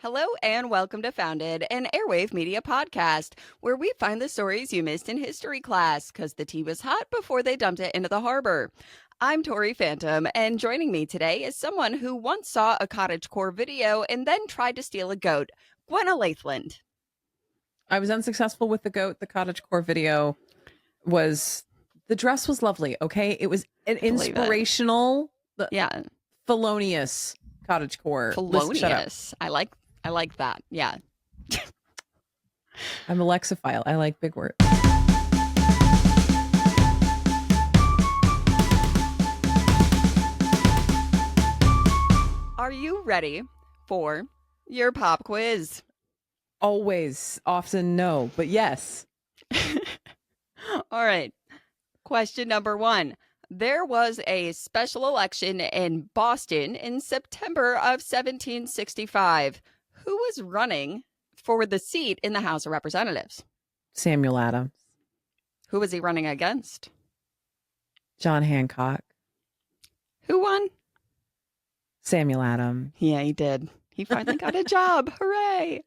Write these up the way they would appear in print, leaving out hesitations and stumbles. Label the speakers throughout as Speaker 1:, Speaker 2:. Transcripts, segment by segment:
Speaker 1: Hello and welcome to Founded, an airwave media podcast where we find the stories you missed in history class because the tea was hot before they dumped it into the harbor. I'm Tori Phantom, and joining me today is someone who once saw a cottagecore video and then tried to steal a goat, Gwenna Lathland.
Speaker 2: I was unsuccessful with the goat. The cottagecore video the dress was lovely. Okay. It was an inspirational, felonious cottagecore.
Speaker 1: Felonious. I like that. Yeah.
Speaker 2: I'm a lexiphile. I like big words.
Speaker 1: Are you ready for your pop quiz?
Speaker 2: Always, often, no, but yes.
Speaker 1: All right. Question number 1. There was a special election in Boston in September of 1765. Who was running for the seat in the House of Representatives?
Speaker 2: Samuel Adams.
Speaker 1: Who was he running against?
Speaker 2: John Hancock.
Speaker 1: Who won?
Speaker 2: Samuel Adams.
Speaker 1: Yeah, he did. He finally got a job. Hooray.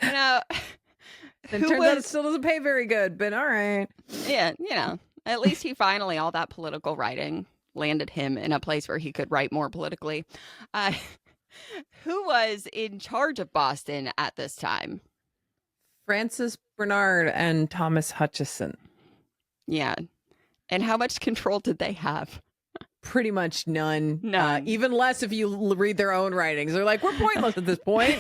Speaker 1: Now,
Speaker 2: it turns out it still doesn't pay very good, but all right.
Speaker 1: Yeah, at least he finally, all that political writing landed him in a place where he could write more politically. Who was in charge of Boston at this time?
Speaker 2: Francis Bernard and Thomas Hutchinson.
Speaker 1: Yeah. And how much control did they have?
Speaker 2: Pretty much none.
Speaker 1: None.
Speaker 2: Even less if you read their own writings. They're like, we're pointless at this point.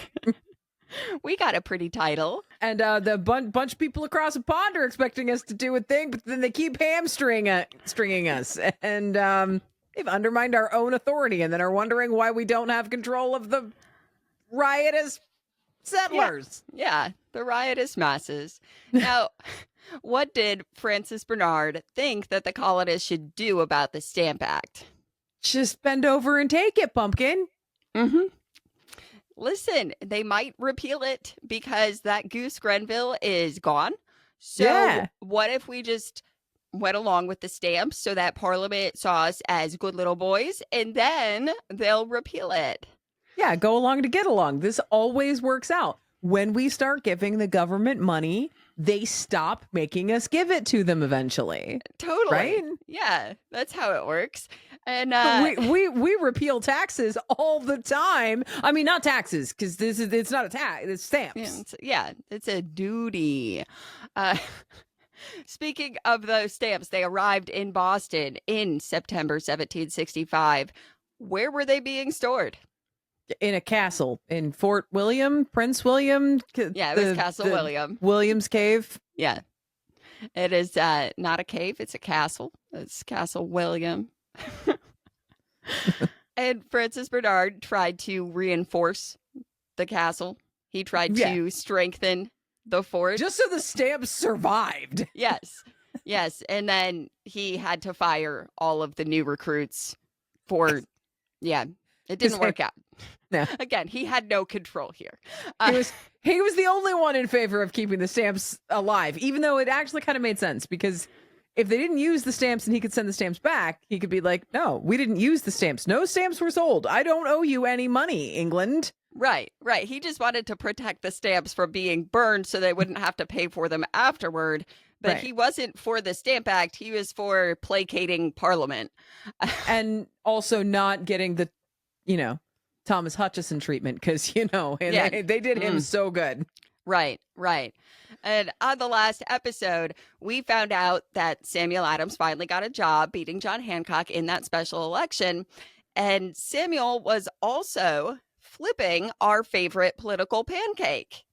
Speaker 1: We got a pretty title.
Speaker 2: And the bunch of people across the pond are expecting us to do a thing, but then they keep hamstringing us. And they've undermined our own authority and then are wondering why we don't have control of the riotous settlers.
Speaker 1: Yeah, the riotous masses. Now, what did Francis Bernard think that the colonists should do about the Stamp Act?
Speaker 2: Just bend over and take it, pumpkin.
Speaker 1: Mm-hmm. Listen, they might repeal it because that Goose Grenville is gone. So What if we just went along with the stamps so that Parliament saw us as good little boys and then they'll repeal it?
Speaker 2: Yeah, go along to get along. This always works out. When we start giving the government money, they stop making us give it to them eventually.
Speaker 1: Totally.
Speaker 2: Right?
Speaker 1: Yeah, that's how it works. And
Speaker 2: we repeal taxes all the time. I mean, not taxes, because it's not a tax, it's stamps.
Speaker 1: It's a duty. Speaking of those stamps, they arrived in Boston in September 1765. Where were they being stored?
Speaker 2: In a castle in Fort William, Prince William.
Speaker 1: Yeah, it was Castle William.
Speaker 2: William's Cave.
Speaker 1: Yeah. It is not a cave, it's a castle. It's Castle William. And Francis Bernard tried to reinforce the castle. He tried to strengthen the fort.
Speaker 2: Just so the stamps survived.
Speaker 1: Yes. And then he had to fire all of the new recruits it didn't work out.
Speaker 2: No.
Speaker 1: Again, he had no control here.
Speaker 2: He was the only one in favor of keeping the stamps alive, even though it actually kind of made sense because if they didn't use the stamps and he could send the stamps back, he could be like, no, we didn't use the stamps. No stamps were sold. I don't owe you any money, England.
Speaker 1: Right. He just wanted to protect the stamps from being burned so they wouldn't have to pay for them afterward. But he wasn't for the Stamp Act. He was for placating Parliament.
Speaker 2: And also not getting the, Thomas Hutchinson treatment because, they did him so good.
Speaker 1: Right. And on the last episode, we found out that Samuel Adams finally got a job beating John Hancock in that special election. And Samuel was also flipping our favorite political pancake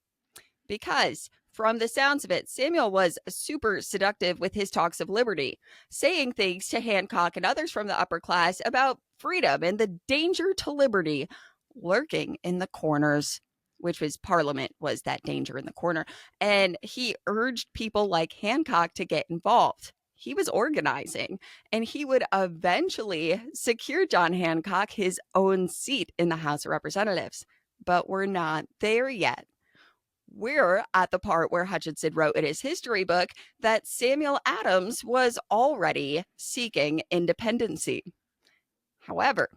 Speaker 1: because from the sounds of it, Samuel was super seductive with his talks of liberty, saying things to Hancock and others from the upper class about freedom and the danger to liberty lurking in the corners, which was Parliament was that danger in the corner. And he urged people like Hancock to get involved. He was organizing, and he would eventually secure John Hancock his own seat in the House of Representatives. But we're not there yet. We're at the part where Hutchinson wrote in his history book that Samuel Adams was already seeking independency. However,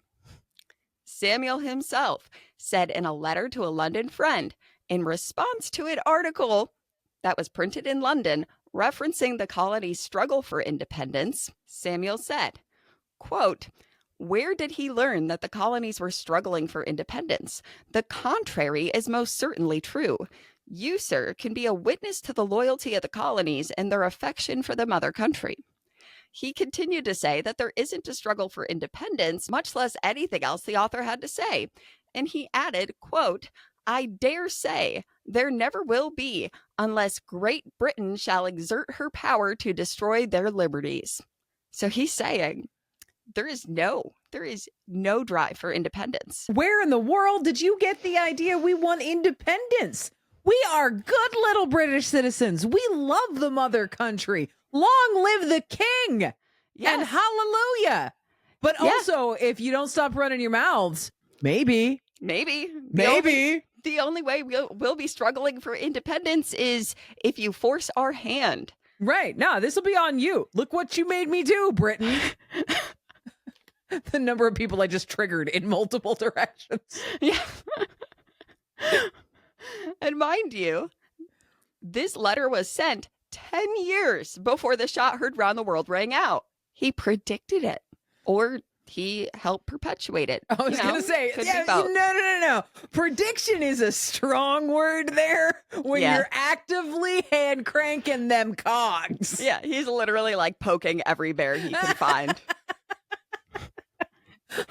Speaker 1: Samuel himself said in a letter to a London friend in response to an article that was printed in London referencing the colony's struggle for independence, Samuel said, quote, "Where did he learn that the colonies were struggling for independence? The contrary is most certainly true. You, sir, can be a witness to the loyalty of the colonies and their affection for the mother country." He continued to say that there isn't a struggle for independence, much less anything else the author had to say. And he added, quote, "I dare say there never will be unless Great Britain shall exert her power to destroy their liberties." So he's saying there is no drive for independence.
Speaker 2: Where in the world did you get the idea we want independence? We are good little British citizens. We love the mother country. Long live the king.
Speaker 1: Yes.
Speaker 2: And hallelujah. But also, if you don't stop running your mouths, maybe.
Speaker 1: The only way we'll be struggling for independence is if you force our hand.
Speaker 2: Right. No, this will be on you. Look what you made me do, Britain. The number of people I just triggered in multiple directions.
Speaker 1: Yeah. And mind you, this letter was sent 10 years before the shot heard round the world rang out. He predicted it, or he helped perpetuate it.
Speaker 2: I was going to say, no. Prediction is a strong word there when you're actively hand cranking them cogs.
Speaker 1: Yeah, he's literally like poking every bear he can find.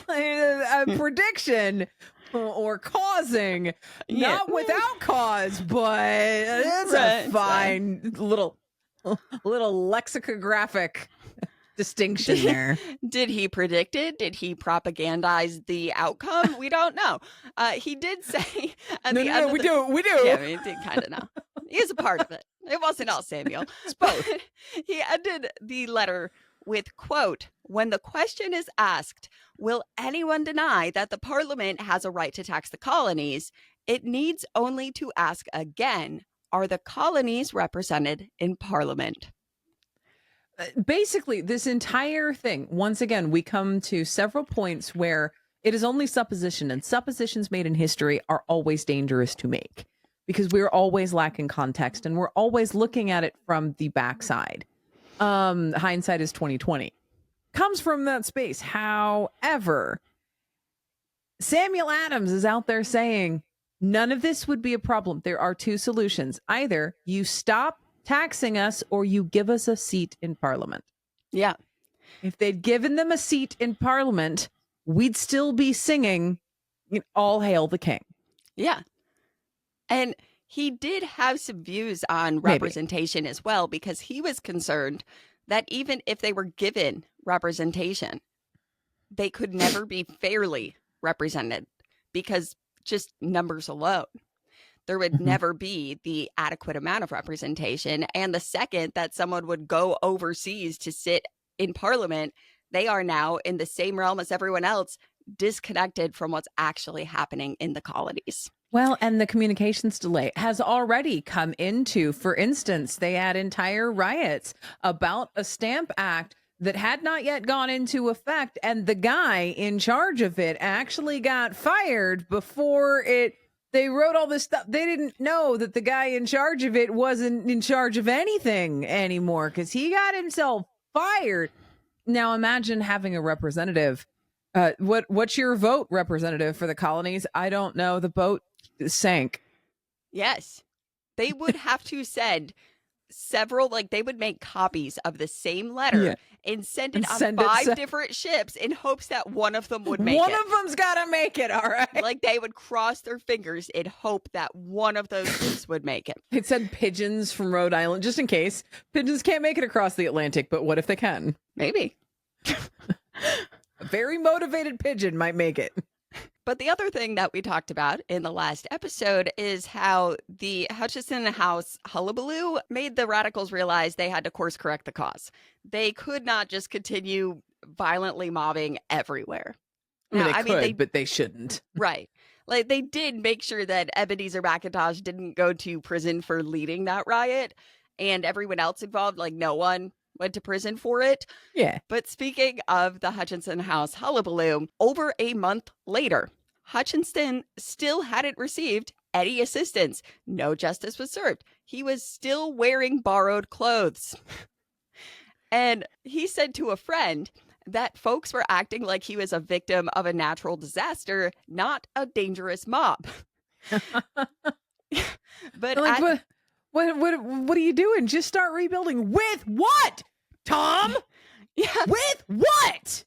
Speaker 2: A prexediction or causing, not without cause, but it's a fine little lexicographic distinction there.
Speaker 1: Did he predict it? Did he propagandize the outcome? We don't know. He did say at the end
Speaker 2: we do.
Speaker 1: Yeah, we did kind of know. He's a part of it. It wasn't all Samuel.
Speaker 2: It's both.
Speaker 1: He ended the letter with, quote, "When the question is asked, will anyone deny that the Parliament has a right to tax the colonies? It needs only to ask again, are the colonies represented in Parliament?"
Speaker 2: Basically, this entire thing, once again, we come to several points where it is only supposition, and suppositions made in history are always dangerous to make because we're always lacking context and we're always looking at it from the backside. Hindsight is 2020. Comes from that space. However, Samuel Adams is out there saying none of this would be a problem. There are two solutions. Either you stop taxing us or you give us a seat in Parliament.
Speaker 1: Yeah.
Speaker 2: If they'd given them a seat in Parliament, we'd still be singing All Hail the King.
Speaker 1: Yeah. And he did have some views on representation as well, because he was concerned that even if they were given representation, they could never be fairly represented because just numbers alone. There would never be the adequate amount of representation. And the second that someone would go overseas to sit in Parliament, they are now in the same realm as everyone else, disconnected from what's actually happening in the colonies.
Speaker 2: Well, and the communications delay has already come into, for instance, they had entire riots about a Stamp Act that had not yet gone into effect. And the guy in charge of it actually got fired before they wrote all this stuff. They didn't know that the guy in charge of it wasn't in charge of anything anymore because he got himself fired. Now imagine having a representative. What's your vote, representative, for the colonies? I don't know. The boat sank.
Speaker 1: Yes. They would have to send several, they would make copies of the same letter and send it on 5 different ships in hopes that one of them would make it.
Speaker 2: One of them's got to make it, all right?
Speaker 1: They would cross their fingers in hope that one of those ships would make it.
Speaker 2: It said pigeons from Rhode Island, just in case. Pigeons can't make it across the Atlantic, but what if they can?
Speaker 1: Maybe.
Speaker 2: A very motivated pigeon might make it.
Speaker 1: But the other thing that we talked about in the last episode is how the Hutchinson House hullabaloo made the radicals realize they had to course correct the cause. They could not just continue violently mobbing everywhere.
Speaker 2: But they shouldn't.
Speaker 1: Right. They did make sure that Ebenezer McIntosh didn't go to prison for leading that riot, and everyone else involved, no one went to prison for it.
Speaker 2: Yeah.
Speaker 1: But speaking of the Hutchinson house hullabaloo, over a month later, Hutchinson still hadn't received any assistance. No justice was served. He was still wearing borrowed clothes. And he said to a friend that folks were acting like he was a victim of a natural disaster, not a dangerous mob. But
Speaker 2: like, what are you doing? Just start rebuilding. With what, Tom?
Speaker 1: Yeah.
Speaker 2: With what?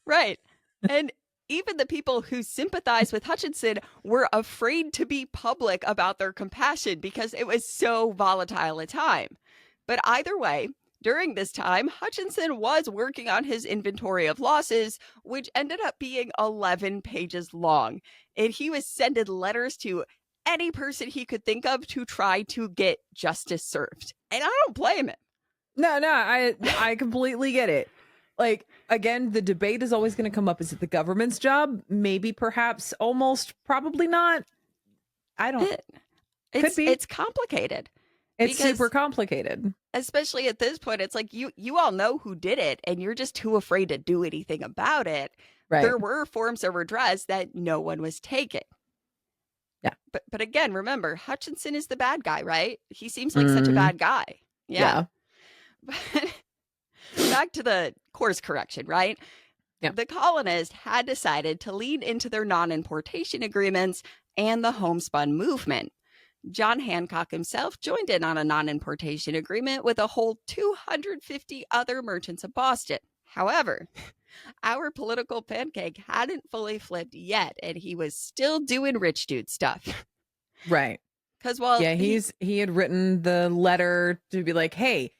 Speaker 1: Right. And even the people who sympathize with Hutchinson were afraid to be public about their compassion because it was so volatile a time. But either way, during this time, Hutchinson was working on his inventory of losses, which ended up being 11 pages long. And he was sending letters to any person he could think of to try to get justice served. And I don't blame him.
Speaker 2: No, I completely get it. Like, again, the debate is always going to come up. Is it the government's job? Maybe, perhaps, almost, probably not. I don't. Could be.
Speaker 1: It's complicated.
Speaker 2: It's super complicated.
Speaker 1: Especially at this point, it's like you all know who did it, and you're just too afraid to do anything about it.
Speaker 2: Right.
Speaker 1: There were forms of redress that no one was taking.
Speaker 2: Yeah.
Speaker 1: But again, remember, Hutchinson is the bad guy, right? He seems like such a bad guy. Yeah. But back to the course correction, right?
Speaker 2: Yeah.
Speaker 1: The colonists had decided to lean into their non-importation agreements and the homespun movement. John Hancock himself joined in on a non-importation agreement with a whole 250 other merchants of Boston. However, our political pancake hadn't fully flipped yet, and he was still doing rich dude stuff.
Speaker 2: Right.
Speaker 1: Because
Speaker 2: he had written the letter to be like, hey,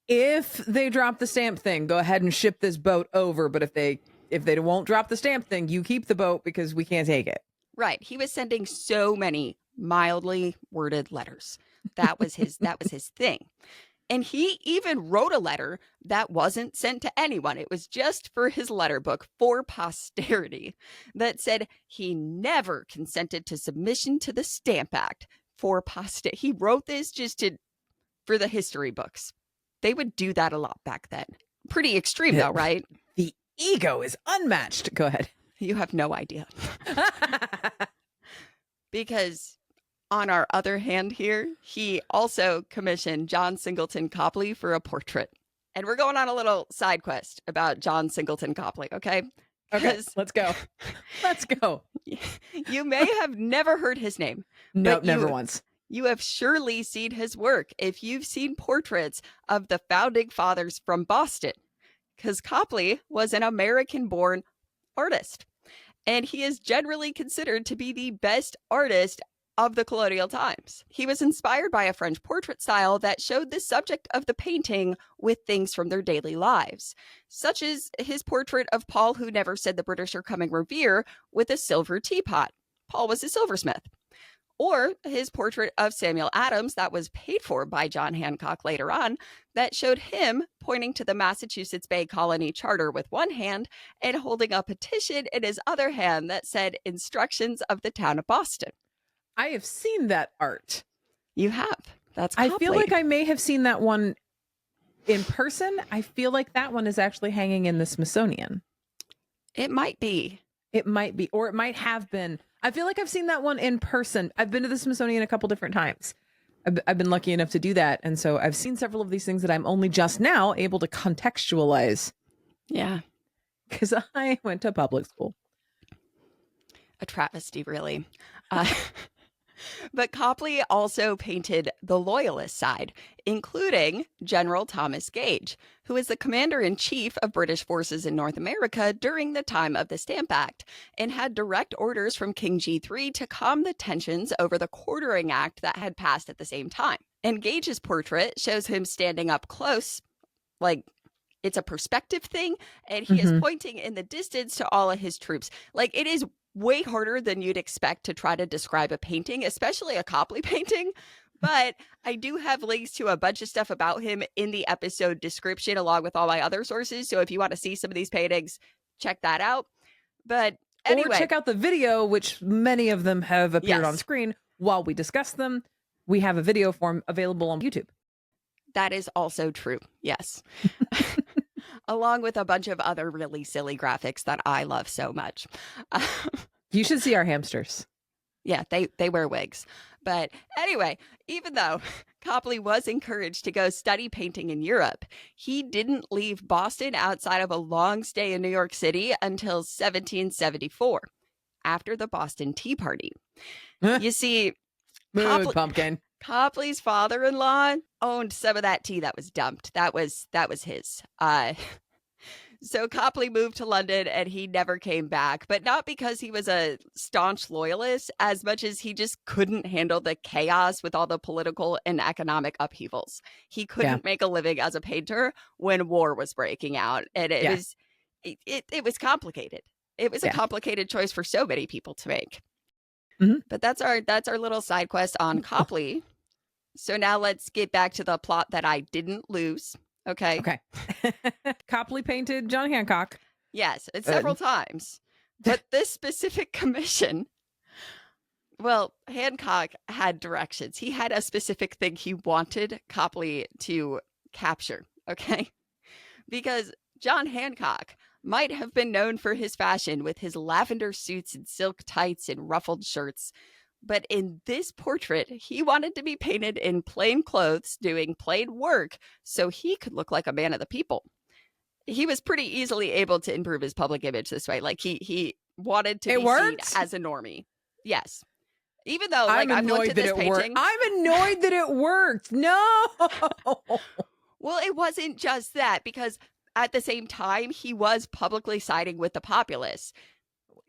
Speaker 2: if they drop the stamp thing, go ahead and ship this boat over. But if they won't drop the stamp thing, you keep the boat because we can't take it.
Speaker 1: Right. He was sending so many mildly worded letters. That was his thing. And he even wrote a letter that wasn't sent to anyone. It was just for his letter book for posterity that said he never consented to submission to the Stamp Act for posterity. He wrote this just for the history books. They would do that a lot back then. Pretty extreme though, right?
Speaker 2: The ego is unmatched. Go ahead.
Speaker 1: You have no idea. Because on our other hand here, he also commissioned John Singleton Copley for a portrait. And we're going on a little side quest about John Singleton Copley, okay?
Speaker 2: Okay, let's go. Let's go.
Speaker 1: You may have never heard his name.
Speaker 2: Nope, never once.
Speaker 1: You have surely seen his work if you've seen portraits of the founding fathers from Boston. Because Copley was an American-born artist. And he is generally considered to be the best artist of the colonial times. He was inspired by a French portrait style that showed the subject of the painting with things from their daily lives, such as his portrait of Paul, who never said the British are coming revere, with a silver teapot. Paul was a silversmith. Or his portrait of Samuel Adams that was paid for by John Hancock later on, that showed him pointing to the Massachusetts Bay Colony Charter with one hand and holding a petition in his other hand that said instructions of the town of Boston.
Speaker 2: I have seen that art.
Speaker 1: You have. That's Copley.
Speaker 2: I feel like I may have seen that one in person. I feel like that one is actually hanging in the Smithsonian.
Speaker 1: It might be.
Speaker 2: It might be, or it might have been. I feel like I've seen that one in person. I've been to the Smithsonian a couple different times. I've been lucky enough to do that. And so I've seen several of these things that I'm only just now able to contextualize.
Speaker 1: Yeah.
Speaker 2: Because I went to public school.
Speaker 1: A travesty, really. But Copley also painted the Loyalist side, including General Thomas Gage, who was the commander-in-chief of British forces in North America during the time of the Stamp Act, and had direct orders from King G3 to calm the tensions over the Quartering Act that had passed at the same time. And Gage's portrait shows him standing up close, like it's a perspective thing, and he is pointing in the distance to all of his troops. Like, it is way harder than you'd expect to try to describe a painting, especially a Copley painting. But I do have links to a bunch of stuff about him in the episode description, along with all my other sources. So if you want to see some of these paintings, check that out. But anyway.
Speaker 2: Or check out the video, which many of them have appeared on screen while we discuss them. We have a video form available on YouTube.
Speaker 1: That is also true. Yes. Along with a bunch of other really silly graphics that I love so much.
Speaker 2: You should see our hamsters.
Speaker 1: Yeah, they wear wigs. But anyway, even though Copley was encouraged to go study painting in Europe, he didn't leave Boston outside of a long stay in New York City until 1774, after the Boston Tea Party. You see,
Speaker 2: Mood pumpkin.
Speaker 1: Copley's father-in-law owned some of that tea that was dumped. That was his. So Copley moved to London and he never came back, but not because he was a staunch loyalist, as much as he just couldn't handle the chaos with all the political and economic upheavals. He couldn't make a living as a painter when war was breaking out, and it was complicated. It was a complicated choice for so many people to make.
Speaker 2: Mm-hmm.
Speaker 1: But that's our little side quest on Copley. So now let's get back to the plot that I didn't lose. Okay.
Speaker 2: Copley painted John Hancock.
Speaker 1: Yes, and several times. But this specific commission, well, Hancock had directions. He had a specific thing he wanted Copley to capture, okay? Because John Hancock might have been known for his fashion with his lavender suits and silk tights and ruffled shirts. But in this portrait, he wanted to be painted in plain clothes, doing plain work, so he could look like a man of the people. He was pretty easily able to improve his public image this way. Like, he wanted to be seen as a normie. Yes. Even though, like, I've looked at this painting.
Speaker 2: I'm annoyed that it worked. No!
Speaker 1: Well, it wasn't just that, because at the same time, he was publicly siding with the populace.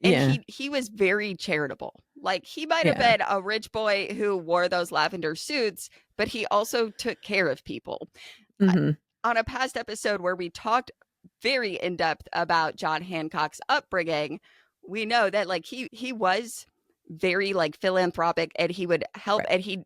Speaker 1: And he was very charitable. Like, he might have been a rich boy who wore those lavender suits, but he also took care of people.
Speaker 2: Mm-hmm.
Speaker 1: On a past episode where we talked very in depth about John Hancock's upbringing, we know that, like, he was very, like, philanthropic, and he would help, and he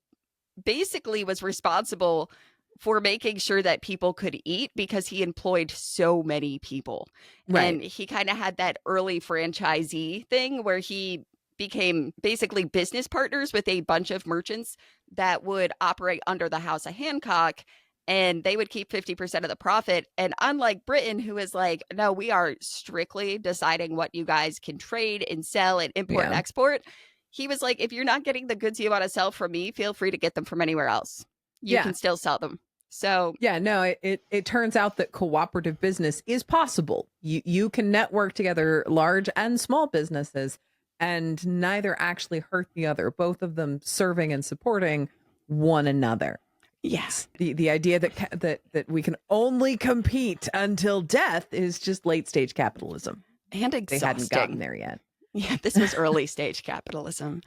Speaker 1: basically was responsible for making sure that people could eat because he employed so many people. And he kind of had that early franchisee thing where he became basically business partners with a bunch of merchants that would operate under the House of Hancock, and they would keep 50% of the profit. And unlike Britain, who is like, no, we are strictly deciding what you guys can trade and sell and import and export, he was like, if you're not getting the goods you want to sell from me, feel free to get them from anywhere else. You can still sell them. So
Speaker 2: it turns out that cooperative business is possible. You can network together large and small businesses and neither actually hurt the other, both of them serving and supporting one another.
Speaker 1: Yes.
Speaker 2: The idea that we can only compete until death is just late stage capitalism.
Speaker 1: And exhausting.
Speaker 2: They hadn't gotten there yet.
Speaker 1: Yeah, this was early stage capitalism.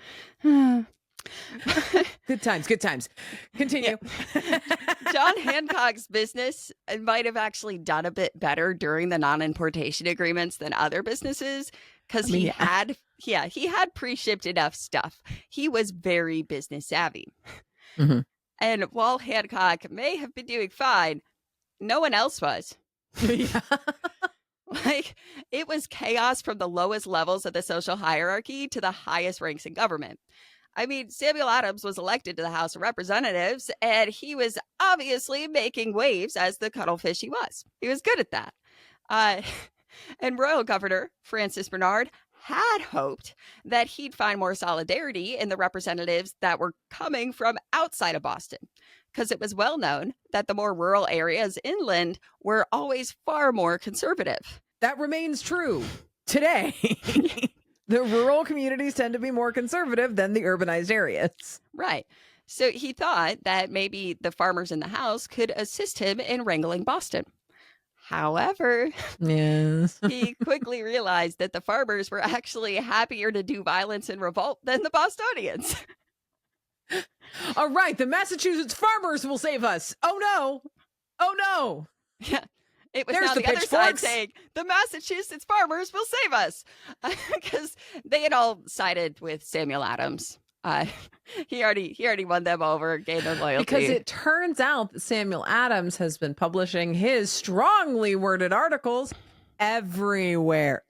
Speaker 2: Good times. Continue.
Speaker 1: John Hancock's business might have actually done a bit better during the non-importation agreements than other businesses because he had pre-shipped enough stuff. He was very business savvy.
Speaker 2: Mm-hmm.
Speaker 1: And while Hancock may have been doing fine, no one else was. Like, it was chaos from the lowest levels of the social hierarchy to the highest ranks in government. I mean, Samuel Adams was elected to the House of Representatives, and he was obviously making waves as the cuttlefish he was. He was good at that. And Royal Governor Francis Bernard had hoped that he'd find more solidarity in the representatives that were coming from outside of Boston, because it was well known that the more rural areas inland were always far more conservative.
Speaker 2: That remains true today. The rural communities tend to be more conservative than the urbanized areas.
Speaker 1: Right. So he thought that maybe the farmers in the House could assist him in wrangling Boston. However, he quickly realized that the farmers were actually happier to do violence and revolt than the Bostonians.
Speaker 2: All right, the Massachusetts farmers will save us. Oh no.
Speaker 1: Yeah. It was now the other side saying, the Massachusetts farmers will save us. Because they had all sided with Samuel Adams. He already won them over, gained their loyalty.
Speaker 2: Because it turns out that Samuel Adams has been publishing his strongly worded articles everywhere.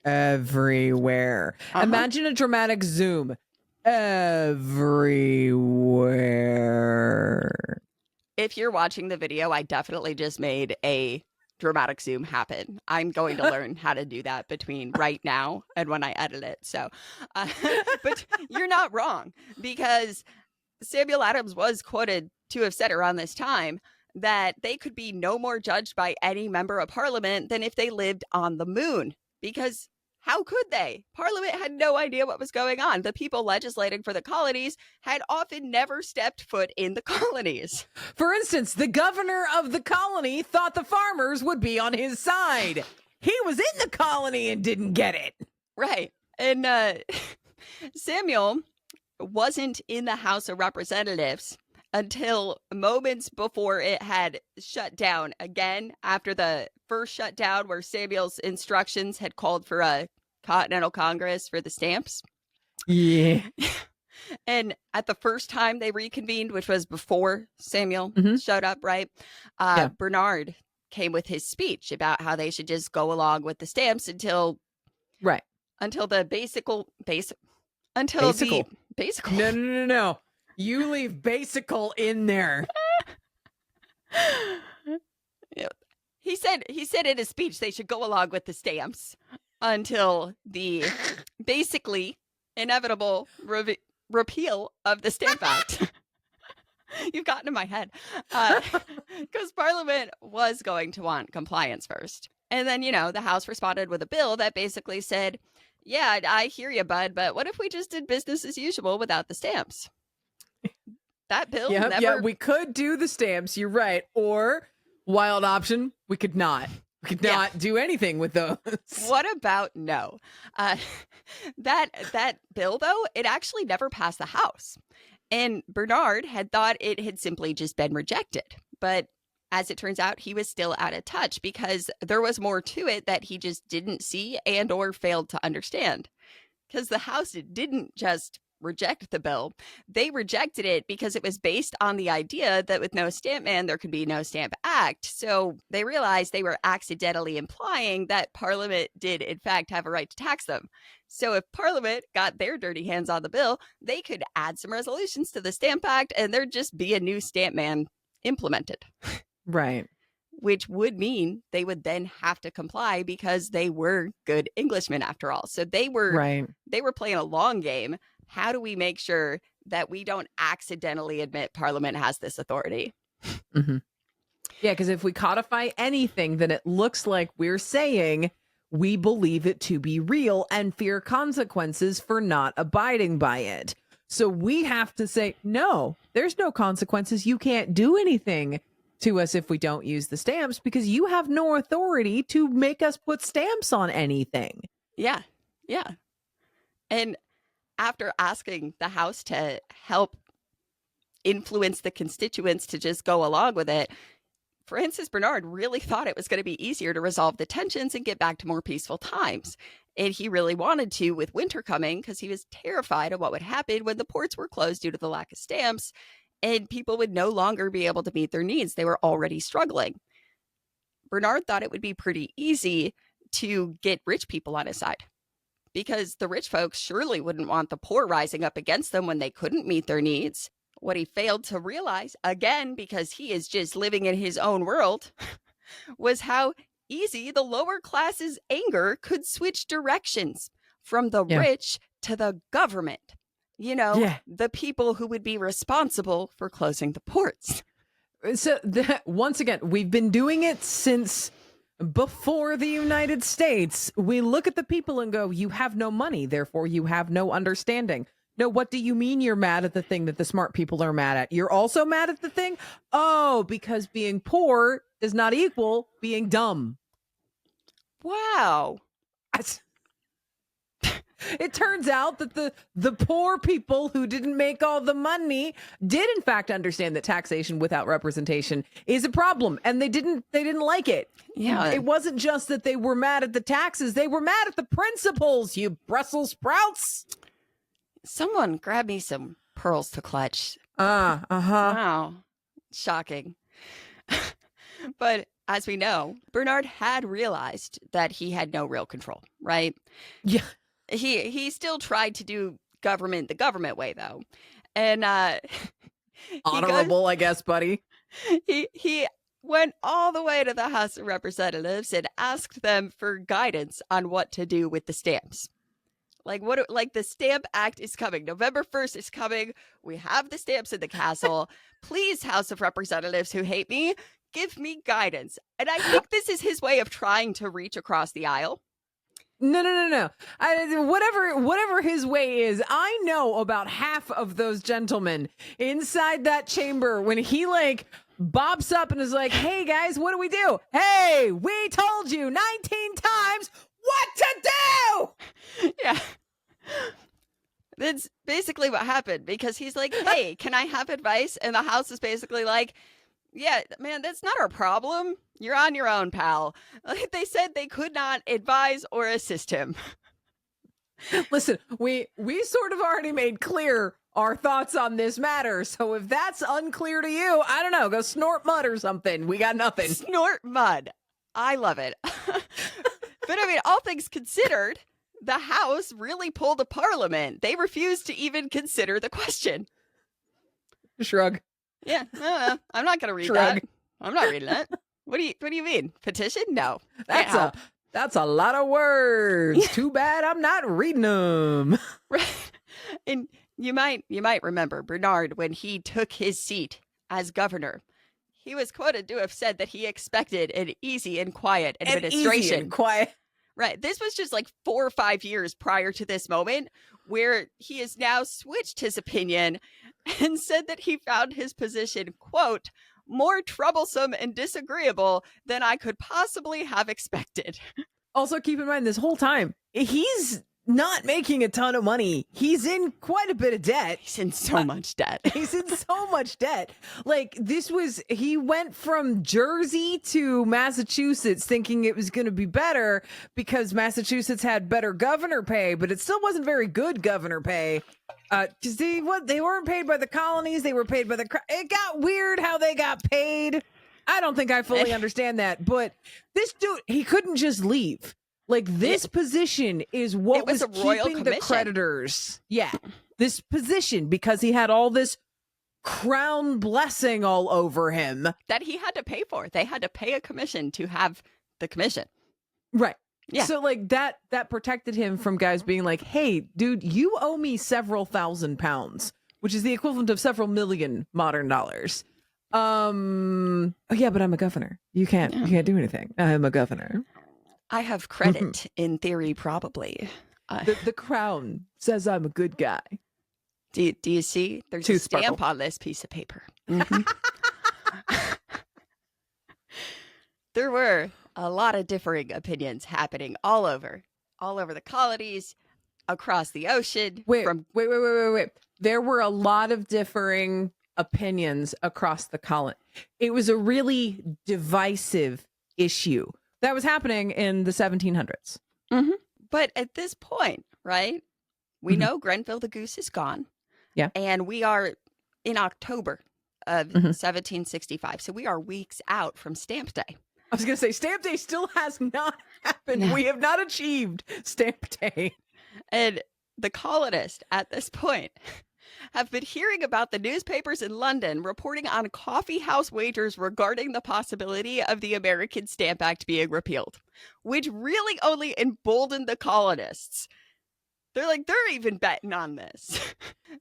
Speaker 2: Imagine a dramatic zoom. Everywhere.
Speaker 1: if you're watching the video, I definitely just made a dramatic zoom happen. I'm going to learn how to do that between right now and when I edit it. So, uh, but you're not wrong, because Samuel Adams was quoted to have said around this time that they could be no more judged by any member of parliament than if they lived on the moon. Because how could they? Parliament had no idea what was going on. The people legislating for the colonies had often never stepped foot in the colonies.
Speaker 2: For instance, the governor of the colony thought the farmers would be on his side. He was in the colony and didn't get it.
Speaker 1: Right. And Samuel wasn't in the House of Representatives until moments before it had shut down again, after the first shutdown where Samuel's instructions had called for a Continental Congress for the stamps.
Speaker 2: Yeah.
Speaker 1: And at the first time they reconvened, which was before Samuel showed up, right? Bernard came with his speech about how they should just go along with the stamps until the basical.
Speaker 2: No. You leave basical in there.
Speaker 1: He said in his speech they should go along with the stamps until the basically inevitable repeal of the Stamp Act. You've gotten in my head. Because Parliament was going to want compliance first. And then, the House responded with a bill that basically said, yeah, I hear you, bud, but what if we just did business as usual without the stamps? That bill
Speaker 2: Yeah, we could do the stamps, you're right. Or, wild option, we could not. We could not do anything with those.
Speaker 1: What about no? That bill, though, it actually never passed the House. And Bernard had thought it had simply just been rejected. But as it turns out, he was still out of touch because there was more to it that he just didn't see and or failed to understand. Because the House didn't just reject the bill. They rejected it because it was based on the idea that with no stamp man, there could be no Stamp Act. So they realized they were accidentally implying that Parliament did, in fact, have a right to tax them. So if Parliament got their dirty hands on the bill, they could add some resolutions to the Stamp Act and there'd just be a new stamp man implemented.
Speaker 2: Right.
Speaker 1: Which would mean they would then have to comply because they were good Englishmen after all. So they were playing a long game. How do we make sure that we don't accidentally admit Parliament has this authority?
Speaker 2: Mm-hmm. Yeah, because if we codify anything, then it looks like we're saying we believe it to be real and fear consequences for not abiding by it. So we have to say, no, there's no consequences. You can't do anything to us if we don't use the stamps because you have no authority to make us put stamps on anything.
Speaker 1: Yeah. And after asking the House to help influence the constituents to just go along with it, Francis Bernard really thought it was going to be easier to resolve the tensions and get back to more peaceful times. And he really wanted to with winter coming because he was terrified of what would happen when the ports were closed due to the lack of stamps and people would no longer be able to meet their needs. They were already struggling. Bernard thought it would be pretty easy to get rich people on his side, because the rich folks surely wouldn't want the poor rising up against them when they couldn't meet their needs. What he failed to realize, again, because he is just living in his own world, was how easy the lower class's anger could switch directions from the rich to the government. The people who would be responsible for closing the ports.
Speaker 2: So once again, we've been doing it since before the United States. We look at the people and go, you have no money, therefore you have no understanding. No, what do you mean you're mad at the thing that the smart people are mad at? You're also mad at the thing? Oh, because being poor does not equal being dumb.
Speaker 1: Wow.
Speaker 2: It turns out that the poor people who didn't make all the money did in fact understand that taxation without representation is a problem, and they didn't like it.
Speaker 1: Yeah.
Speaker 2: It wasn't just that they were mad at the taxes, they were mad at the principles, you Brussels sprouts.
Speaker 1: Someone grab me some pearls to clutch.
Speaker 2: Wow.
Speaker 1: Shocking. But as we know, Bernard had realized that he had no real control, right?
Speaker 2: Yeah.
Speaker 1: He still tried to do government the government way, though. And
Speaker 2: honorable, I guess, buddy.
Speaker 1: He went all the way to the House of Representatives and asked them for guidance on what to do with the stamps. Like the Stamp Act is coming. November 1st is coming. We have the stamps in the castle. Please, House of Representatives who hate me, give me guidance. And I think this is his way of trying to reach across the aisle.
Speaker 2: No. Whatever his way is, I know about half of those gentlemen inside that chamber when he like bops up and is like, "Hey guys, what do we do? Hey, we told you 19 times what to do."
Speaker 1: Yeah. That's basically what happened, because he's like, "Hey, can I have advice?" And the House is basically like, "Yeah, man, that's not our problem. You're on your own, pal." Like, they said they could not advise or assist him.
Speaker 2: Listen, we sort of already made clear our thoughts on this matter. So if that's unclear to you, I don't know, go snort mud or something. We got nothing.
Speaker 1: Snort mud. I love it. But I mean, all things considered, the House really pulled a parliament. They refused to even consider the question.
Speaker 2: Shrug.
Speaker 1: Yeah, no, I'm not going to read that. I'm not reading it. What do you mean? Petition? No.
Speaker 2: That's a lot of words. Too bad I'm not reading them.
Speaker 1: Right. And you might remember Bernard when he took his seat as governor. He was quoted to have said that he expected an easy and quiet administration.
Speaker 2: Quiet.
Speaker 1: Right. This was just like 4 or 5 years prior to this moment, where he has now switched his opinion and said that he found his position, quote, "more troublesome and disagreeable than I could possibly have expected."
Speaker 2: Also, keep in mind, this whole time, he's not making a ton of money. He's in quite a bit of debt.
Speaker 1: He's in so much debt.
Speaker 2: He's in so much debt. Like, he went from Jersey to Massachusetts thinking it was going to be better because Massachusetts had better governor pay, but it still wasn't very good governor pay. Because they weren't paid by the colonies, they were paid by it got weird how they got paid. I don't think I fully understand that, but this dude, he couldn't just leave. Like, this position is what was keeping the creditors. Yeah, this position, because he had all this crown blessing all over him
Speaker 1: that he had to pay for. They had to pay a commission to have the commission.
Speaker 2: Right.
Speaker 1: Yeah.
Speaker 2: So like that protected him from guys being like, "Hey, dude, you owe me several £1,000s, which is the equivalent of several million modern dollars." Oh yeah, but I'm a governor. You can't do anything. I'm a governor.
Speaker 1: I have credit in theory, probably.
Speaker 2: The crown says I'm a good guy.
Speaker 1: Do you see? There's a stamp on this piece of paper. Mm-hmm. There were a lot of differing opinions happening all over the colonies, across the ocean.
Speaker 2: Wait. There were a lot of differing opinions across the colony. It was a really divisive issue that was happening in the 1700s.
Speaker 1: Mm-hmm. But at this point, right, we know Grenville the Goose is gone.
Speaker 2: Yeah.
Speaker 1: And we are in October of 1765. So we are weeks out from Stamp Day.
Speaker 2: I was going to say, Stamp Day still has not happened. No. We have not achieved Stamp Day.
Speaker 1: And the colonists at this point have been hearing about the newspapers in London reporting on coffee house wagers regarding the possibility of the American Stamp Act being repealed, which really only emboldened the colonists. They're even betting on this.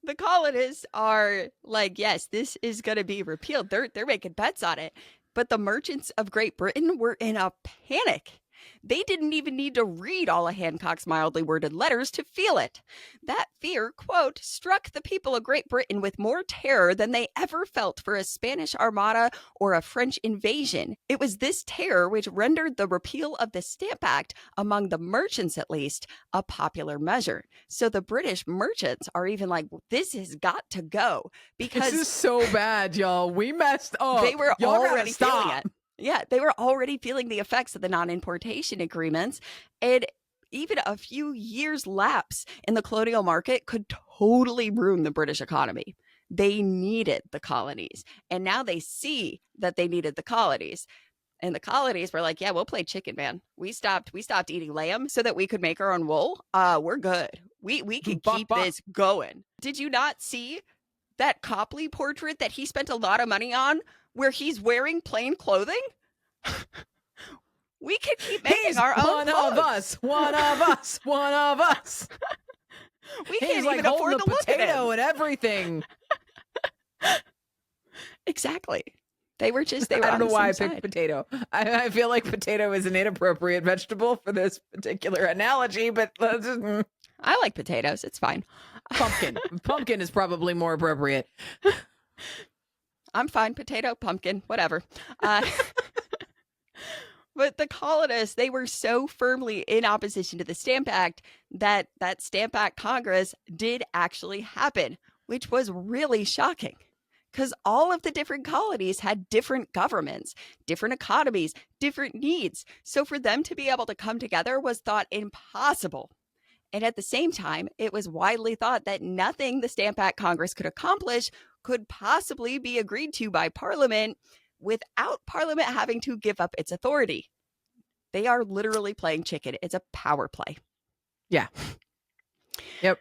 Speaker 1: The colonists are like, yes, this is going to be repealed. They're making bets on it. But the merchants of Great Britain were in a panic. They didn't even need to read all of Hancock's mildly worded letters to feel it. That fear, quote, struck the people of Great Britain with more terror than they ever felt for a Spanish armada or a French invasion. It was this terror which rendered the repeal of the Stamp Act, among the merchants at least, a popular measure. So the British merchants are even like, this has got to go. Because
Speaker 2: this is so bad, y'all. We messed up.
Speaker 1: They were
Speaker 2: y'all
Speaker 1: already feeling it. Yeah, they were already feeling the effects of the non-importation agreements, and even a few years lapse in the colonial market could totally ruin the British economy. They needed the colonies, and now they see that they needed the colonies. And the colonies were like, yeah, we'll play chicken, man. We stopped eating lamb so that we could make our own wool. We're good. We can keep this going. Did you not see that Copley portrait that he spent a lot of money on where he's wearing plain clothing? We could keep making
Speaker 2: He's
Speaker 1: our own
Speaker 2: one
Speaker 1: clothes.
Speaker 2: of us, one of us, one of us.
Speaker 1: We
Speaker 2: He's
Speaker 1: can't
Speaker 2: like
Speaker 1: even afford
Speaker 2: holding
Speaker 1: to
Speaker 2: a
Speaker 1: look at
Speaker 2: potato
Speaker 1: him.
Speaker 2: and everything.
Speaker 1: Exactly. They were
Speaker 2: I
Speaker 1: on
Speaker 2: don't know
Speaker 1: the
Speaker 2: why I
Speaker 1: same
Speaker 2: picked
Speaker 1: side.
Speaker 2: potato. I feel like potato is an inappropriate vegetable for this particular analogy, but let's just,
Speaker 1: I like potatoes. It's fine.
Speaker 2: pumpkin. Pumpkin is probably more appropriate.
Speaker 1: I'm fine. Potato, pumpkin, whatever. But the colonists, they were so firmly in opposition to the Stamp Act that Stamp Act Congress did actually happen, which was really shocking because all of the different colonies had different governments, different economies, different needs. So for them to be able to come together was thought impossible. And at the same time, it was widely thought that nothing the Stamp Act Congress could accomplish could possibly be agreed to by Parliament without Parliament having to give up its authority. They are literally playing chicken. It's a power play.
Speaker 2: Yeah. Yep.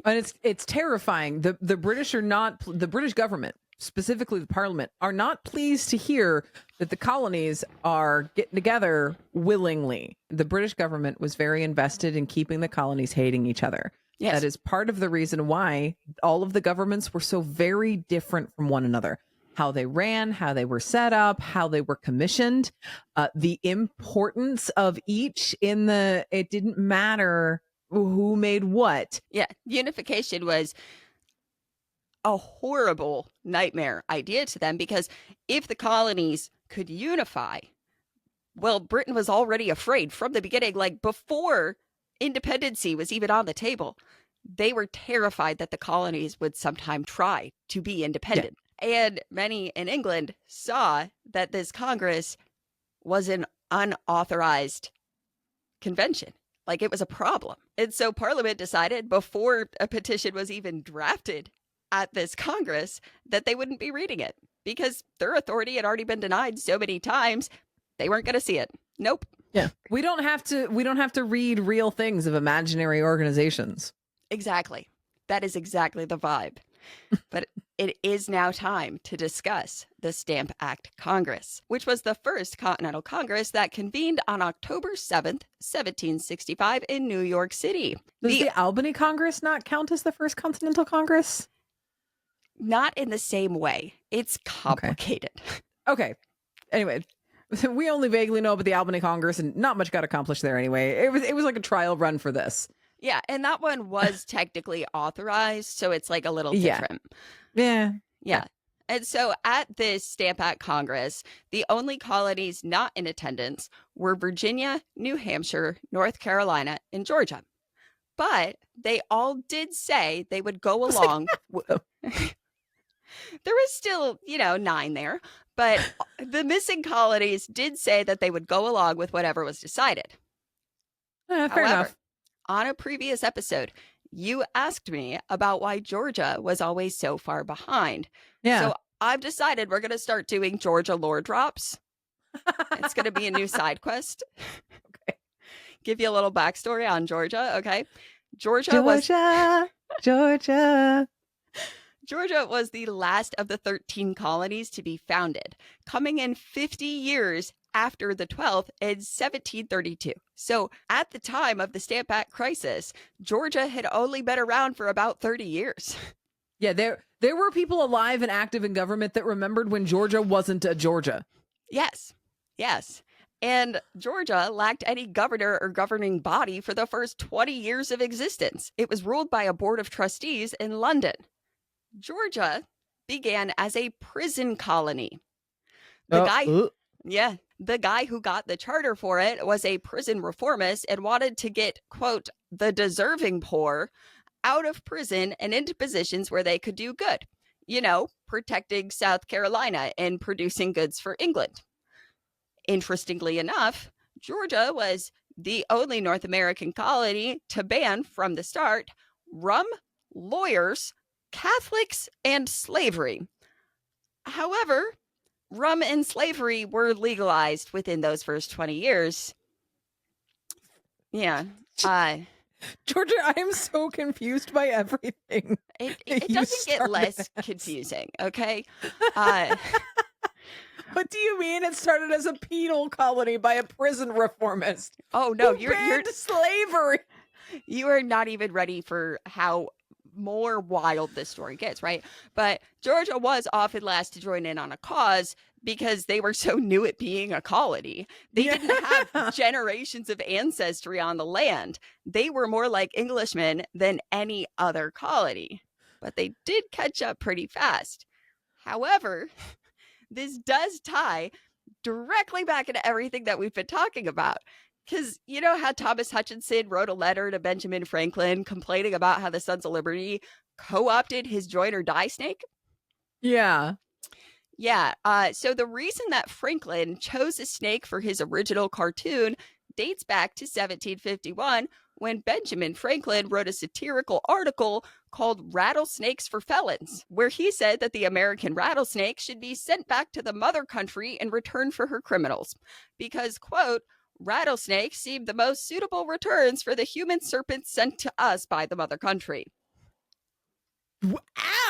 Speaker 2: And it's terrifying. The British are not, the British government, specifically the Parliament, are not pleased to hear that the colonies are getting together willingly. The British government was very invested in keeping the colonies hating each other.
Speaker 1: Yes.
Speaker 2: That is part of the reason why all of the governments were so very different from one another. How they ran, how they were set up, how they were commissioned, the importance of each it didn't matter who made what.
Speaker 1: Yeah. Unification was a horrible nightmare idea to them because if the colonies could unify, well, Britain was already afraid from the beginning, like before independency was even on the table. They were terrified that the colonies would sometime try to be independent. Yeah. And many in England saw that this Congress was an unauthorized convention. Like it was a problem. And so Parliament decided before a petition was even drafted at this Congress that they wouldn't be reading it because their authority had already been denied so many times. They weren't going to see it. Nope.
Speaker 2: Yeah. We don't have to read real things of imaginary organizations.
Speaker 1: Exactly. That is exactly the vibe. But it is now time to discuss the Stamp Act Congress, which was the first Continental Congress that convened on October 7th, 1765 in New York City.
Speaker 2: Does the Albany Congress not count as the first Continental Congress?
Speaker 1: Not in the same way. It's complicated.
Speaker 2: Okay. Anyway, we only vaguely know about the Albany Congress and not much got accomplished there anyway. It was like a trial run for this.
Speaker 1: Yeah, and that one was technically authorized, so it's like a little different.
Speaker 2: Yeah.
Speaker 1: And so at this Stamp Act Congress, the only colonies not in attendance were Virginia, New Hampshire, North Carolina, and Georgia. But they all did say they would go along. There was still, 9 there, but the missing colonies did say that they would go along with whatever was decided.
Speaker 2: Fair enough.
Speaker 1: On a previous episode, you asked me about why Georgia was always so far behind.
Speaker 2: Yeah.
Speaker 1: So I've decided we're going to start doing Georgia lore drops. It's going to be a new side quest.
Speaker 2: Okay.
Speaker 1: Give you a little backstory on Georgia, okay? Georgia was the last of the 13 colonies to be founded, coming in 50 years after the 12th in 1732. So at the time of the Stamp Act crisis, Georgia had only been around for about 30 years.
Speaker 2: Yeah, there were people alive and active in government that remembered when Georgia wasn't a Georgia.
Speaker 1: Yes. And Georgia lacked any governor or governing body for the first 20 years of existence. It was ruled by a board of trustees in London. Georgia began as a prison colony. The guy who got the charter for it was a prison reformist and wanted to get, quote, the deserving poor out of prison and into positions where they could do good. Protecting South Carolina and producing goods for England. Interestingly enough, Georgia was the only North American colony to ban from the start rum, lawyers, Catholics, and slavery. However, rum and slavery were legalized within those first 20 years. Yeah.
Speaker 2: Georgia, I am so confused by everything.
Speaker 1: It
Speaker 2: You
Speaker 1: doesn't get
Speaker 2: started
Speaker 1: less
Speaker 2: as.
Speaker 1: confusing, okay? Uh,
Speaker 2: What do you mean it started as a penal colony by a prison reformist
Speaker 1: oh no,
Speaker 2: who banned slavery?
Speaker 1: you are not even ready for how more wild this story gets, right? But Georgia was often last to join in on a cause because they were so new at being a colony. They
Speaker 2: Yeah.
Speaker 1: didn't have generations of ancestry on the land. They were more like Englishmen than any other colony, but they did catch up pretty fast. However, this does tie directly back into everything that we've been talking about. Because you know how Thomas Hutchinson wrote a letter to Benjamin Franklin complaining about how the Sons of Liberty co opted his join or die snake?
Speaker 2: Yeah.
Speaker 1: Yeah. So the reason that Franklin chose a snake for his original cartoon dates back to 1751 when Benjamin Franklin wrote a satirical article called Rattlesnakes for Felons, where he said that the American rattlesnake should be sent back to the mother country in return for her criminals. Because, quote, rattlesnakes seem the most suitable returns for the human serpents sent to us by the mother country.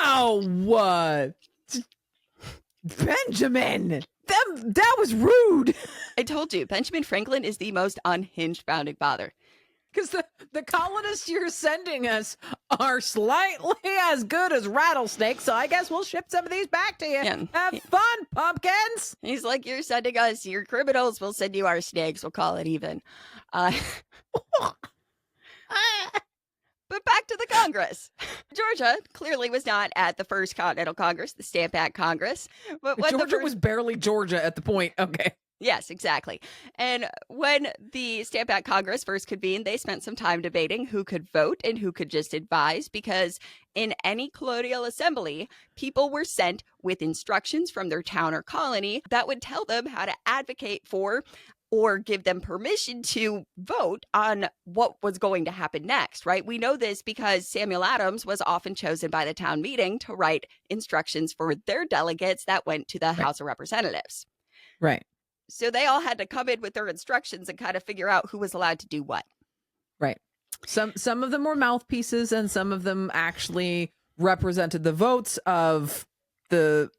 Speaker 2: Ow! Benjamin! That was rude!
Speaker 1: I told you, Benjamin Franklin is the most unhinged founding father.
Speaker 2: Because the colonists you're sending us are slightly as good as rattlesnakes, so I guess we'll ship some of these back to you.
Speaker 1: Yeah.
Speaker 2: Have fun, pumpkins!
Speaker 1: He's like, you're sending us your criminals, we'll send you our snakes, we'll call it even. But back to the Congress. Georgia clearly was not at the first Continental Congress, the Stamp Act Congress. But when
Speaker 2: Georgia was barely Georgia at the point. Okay.
Speaker 1: Yes, exactly. And when the Stamp Act Congress first convened, they spent some time debating who could vote and who could just advise, because in any colonial assembly, people were sent with instructions from their town or colony that would tell them how to advocate for or give them permission to vote on what was going to happen next, right? We know this because Samuel Adams was often chosen by the town meeting to write instructions for their delegates that went to the House of Representatives.
Speaker 2: Right.
Speaker 1: So they all had to come in with their instructions and kind of figure out who was allowed to do what.
Speaker 2: Right. Some of them were mouthpieces and some of them actually represented the votes of the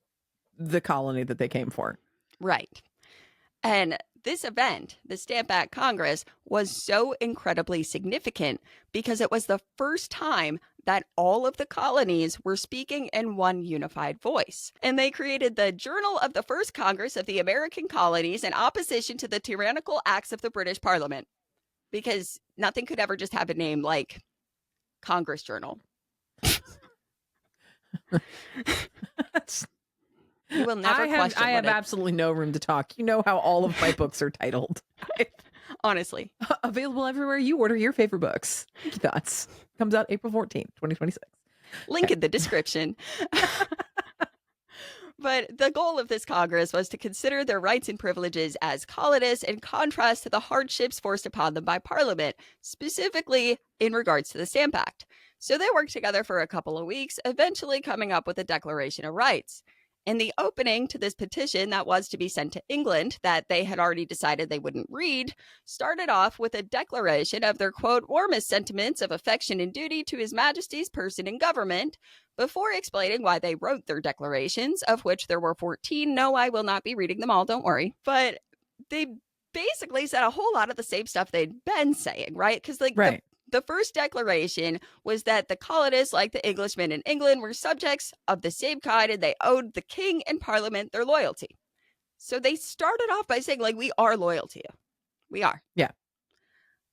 Speaker 2: colony that they came for.
Speaker 1: Right. And this event, the Stamp Act Congress, was so incredibly significant because it was the first time that all of the colonies were speaking in one unified voice. And they created the Journal of the First Congress of the American Colonies in opposition to the tyrannical acts of the British Parliament. Because nothing could ever just have a name like Congress Journal. You will never question.
Speaker 2: I have absolutely no room to talk. You know how all of my books are titled.
Speaker 1: Honestly.
Speaker 2: Available everywhere you order your favorite books. Thoughts. Comes out April 14th, 2026.
Speaker 1: Link in the description. But the goal of this Congress was to consider their rights and privileges as colonists in contrast to the hardships forced upon them by Parliament, specifically in regards to the Stamp Act. So they worked together for a couple of weeks, eventually coming up with a Declaration of Rights. And the opening to this petition that was to be sent to England, that they had already decided they wouldn't read, started off with a declaration of their, quote, warmest sentiments of affection and duty to His Majesty's person and government, before explaining why they wrote their declarations, of which there were 14. No, I will not be reading them all, don't worry. But they basically said a whole lot of the same stuff they'd been saying, right? Because the first declaration was that the colonists, like the Englishmen in England, were subjects of the same kind and they owed the king and parliament their loyalty. So they started off by saying, like, we are loyal to you. We are.
Speaker 2: Yeah.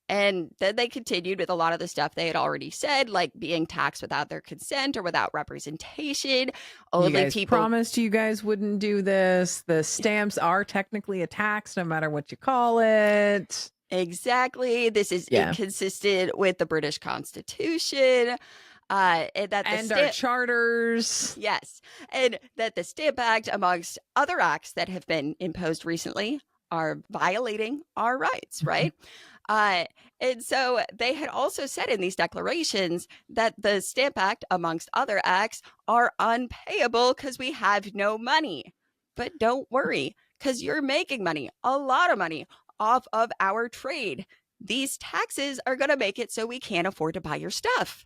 Speaker 1: And then they continued with a lot of the stuff they had already said, like being taxed without their consent or without representation.
Speaker 2: Only you guys promised you guys wouldn't do this. The stamps are technically a tax, no matter what you call it.
Speaker 1: Exactly. This is inconsistent with the British Constitution. And
Speaker 2: our charters.
Speaker 1: Yes. And that the Stamp Act, amongst other acts that have been imposed recently, are violating our rights, right? And so they had also said in these declarations that the Stamp Act, amongst other acts, are unpayable because we have no money. But don't worry, because you're making money, a lot of money, off of our trade. these taxes are going to make it so we can't afford to buy your stuff.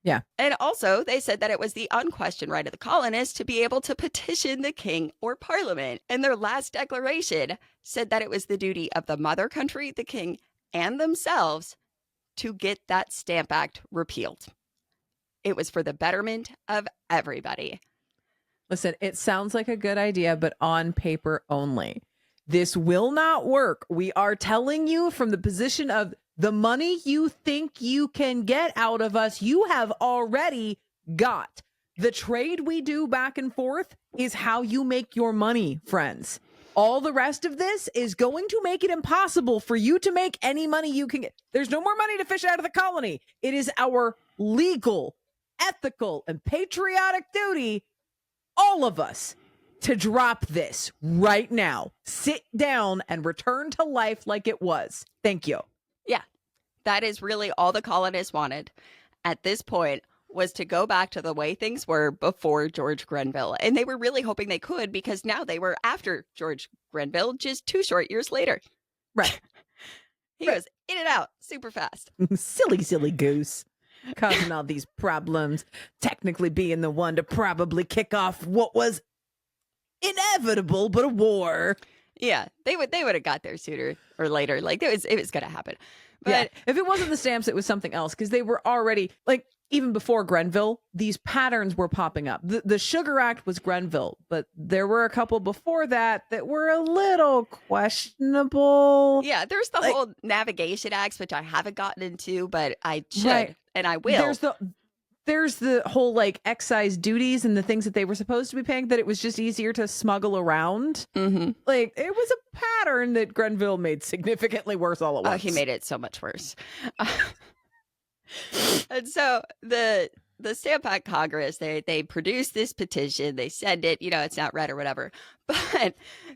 Speaker 2: Yeah.
Speaker 1: And also, they said that it was the unquestioned right of the colonists to be able to petition the king or parliament. And their last declaration said that it was the duty of the mother country, the king, and themselves to get that Stamp Act repealed. It was for the betterment of everybody.
Speaker 2: Listen, it sounds like a good idea, but on paper only. This will not work. We are telling you from the position of the money you think you can get out of us, you have already got. The trade we do back and forth is how you make your money, friends. All the rest of this is going to make it impossible for you to make any money you can get. There's no more money to fish out of the colony. It is our legal, ethical, and patriotic duty, all of us, to drop this right now. Sit down and return to life like it was. Thank you.
Speaker 1: Yeah, that is really all the colonists wanted at this point, was to go back to the way things were before George Grenville. And they were really hoping they could, because now they were after George Grenville just 2 short years later.
Speaker 2: Right.
Speaker 1: He was in and out super fast.
Speaker 2: Silly goose. Causing all these problems. Technically being the one to probably kick off what was inevitable but a war.
Speaker 1: Yeah, they would have got there sooner or later. Like it was going to happen. But
Speaker 2: yeah, if it wasn't the stamps, it was something else, because they were already, like, even before Grenville, these patterns were popping up. The Sugar Act was Grenville, but there were a couple before that were a little questionable.
Speaker 1: Yeah, there's the whole Navigation Acts, which I haven't gotten into, but I should, and I will.
Speaker 2: There's the whole, like, excise duties and the things that they were supposed to be paying that it was just easier to smuggle around.
Speaker 1: Mm-hmm.
Speaker 2: Like, it was a pattern that Grenville made significantly worse all at once.
Speaker 1: Oh, he made it so much worse. And so the Stamp Act Congress, they produce this petition, they send it, it's not read or whatever. But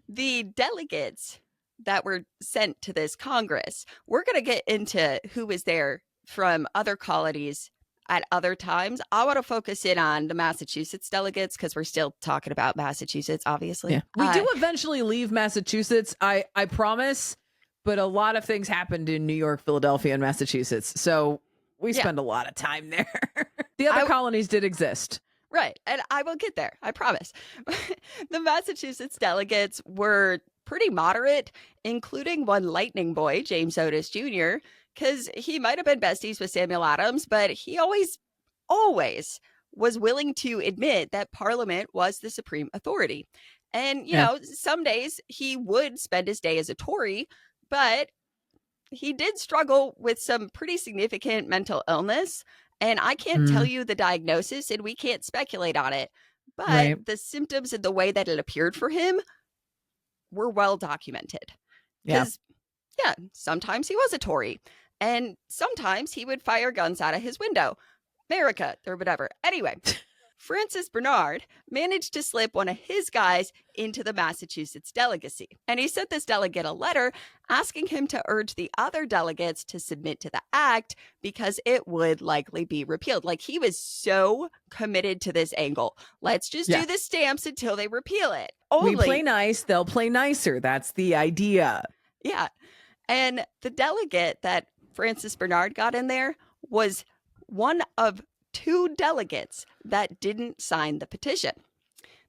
Speaker 1: the delegates that were sent to this Congress, we're going to get into who was there from other colonies at other times. I want to focus in on the Massachusetts delegates, because we're still talking about Massachusetts, obviously.
Speaker 2: Yeah. We do eventually leave Massachusetts, I promise, but a lot of things happened in New York, Philadelphia, and Massachusetts. So we spend a lot of time there. The other colonies did exist.
Speaker 1: Right. And I will get there. I promise. The Massachusetts delegates were pretty moderate, including one lightning boy, James Otis Jr., because he might have been besties with Samuel Adams, but he always was willing to admit that Parliament was the supreme authority. And, you know, some days he would spend his day as a Tory, but he did struggle with some pretty significant mental illness. And I can't tell you the diagnosis, and we can't speculate on it. But the symptoms and the way that it appeared for him were well documented. Because, sometimes he was a Tory. And sometimes he would fire guns out of his window. America, or whatever. Anyway, Francis Bernard managed to slip one of his guys into the Massachusetts delegacy. And he sent this delegate a letter asking him to urge the other delegates to submit to the act because it would likely be repealed. Like, he was so committed to this angle. Let's just do the stamps until they repeal it.
Speaker 2: We play nice, they'll play nicer. That's the idea.
Speaker 1: Yeah. And the delegate that Francis Bernard got in there was one of 2 delegates that didn't sign the petition.